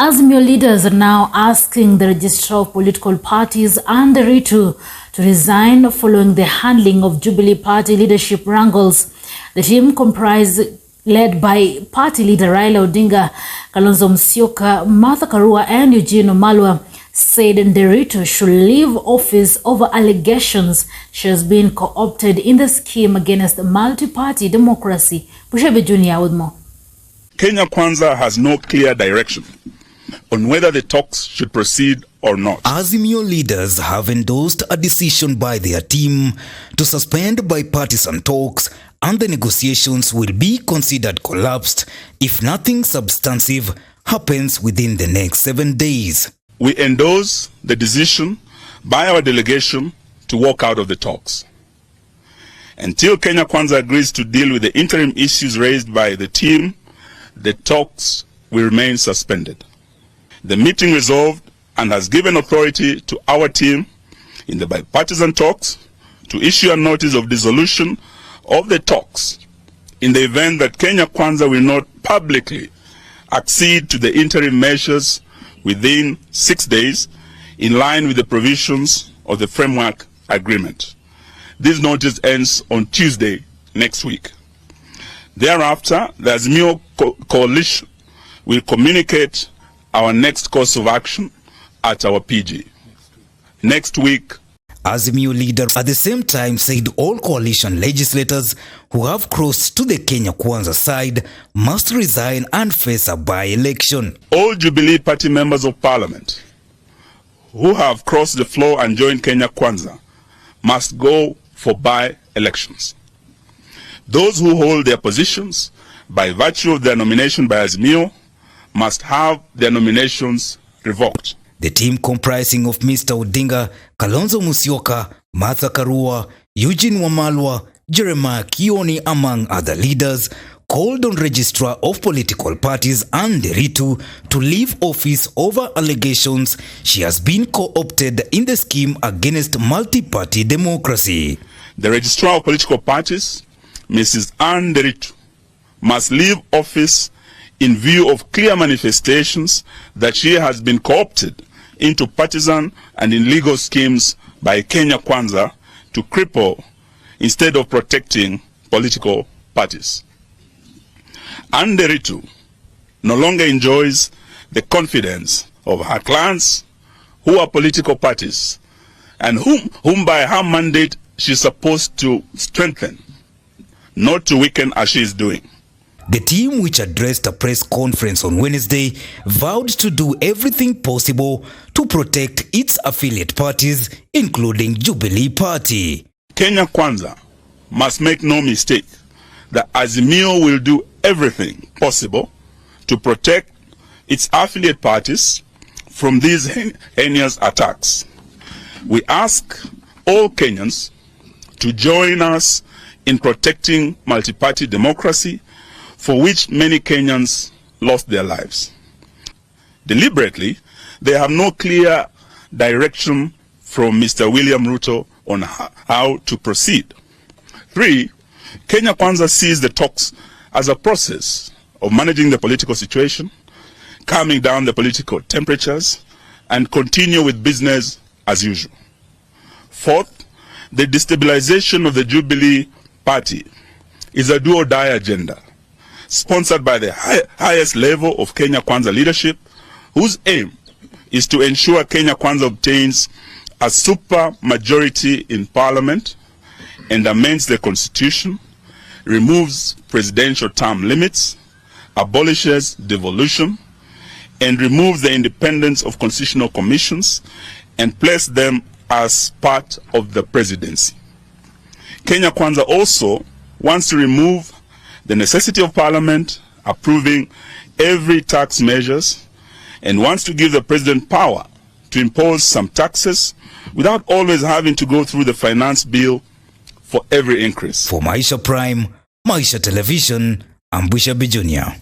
Azimio leaders are now asking the registrar of political parties and the Ritu to resign following the handling of Jubilee Party leadership wrangles. The team led by party leader Raila Odinga, Kalonzo Musyoka, Martha Karua and Eugene Wamalwa said Nderitu should leave office over allegations she has been co-opted in the scheme against multi-party democracy. Bushebe Junior with more. Kenya Kwanza has no clear direction on whether the talks should proceed or not. Azimio leaders have endorsed a decision by their team to suspend bipartisan talks, and the negotiations will be considered collapsed if nothing substantive happens within the next 7 days. We endorse the decision by our delegation to walk out of the talks. Until Kenya Kwanza agrees to deal with the interim issues raised by the team, the talks will remain suspended. The meeting resolved and has given authority to our team in the bipartisan talks to issue a notice of dissolution of the talks in the event that Kenya Kwanza will not publicly accede to the interim measures within 6 days in line with the provisions of the framework agreement. This notice ends on Tuesday next week. Thereafter, the Azimio coalition will communicate our next course of action at our PG. Next week, Azimio leader at the same time said all coalition legislators who have crossed to the Kenya Kwanza side must resign and face a by-election. All Jubilee Party members of Parliament who have crossed the floor and joined Kenya Kwanza must go for by-elections. Those who hold their positions by virtue of their nomination by Azimio must have their nominations revoked. The team comprising of Mr. Odinga, Kalonzo Musyoka, Martha Karua, Eugene Wamalwa, Jeremiah Kioni, among other leaders, called on Registrar of Political Parties and Ritu to leave office over allegations she has been co-opted in the scheme against multi-party democracy. The Registrar of Political Parties, Mrs. Nderitu, must leave office in view of clear manifestations that she has been co-opted into partisan and illegal schemes by Kenya Kwanza to cripple instead of protecting political parties. Nderitu no longer enjoys the confidence of her clans, who are political parties, and whom by her mandate she is supposed to strengthen, not to weaken as she is doing. The team, which addressed a press conference on Wednesday, vowed to do everything possible to protect its affiliate parties, including Jubilee Party. Kenya Kwanza must make no mistake that Azimio will do everything possible to protect its affiliate parties from these heinous attacks. We ask all Kenyans to join us in protecting multi-party democracy, for which many Kenyans lost their lives. Deliberately, they have no clear direction from Mr. William Ruto on how to proceed. 3, Kenya Kwanza sees the talks as a process of managing the political situation, calming down the political temperatures, and continue with business as usual. 4th, the destabilization of the Jubilee Party is a do-or-die agenda, sponsored by the highest level of Kenya Kwanza leadership, whose aim is to ensure Kenya Kwanza obtains a super majority in parliament and amends the constitution, removes presidential term limits, abolishes devolution, and removes the independence of constitutional commissions and place them as part of the presidency. Kenya Kwanza also wants to remove the necessity of Parliament approving every tax measures, and wants to give the President power to impose some taxes without always having to go through the finance bill for every increase. For Maisha Prime, Maisha Television, I'm Bushebe Junior.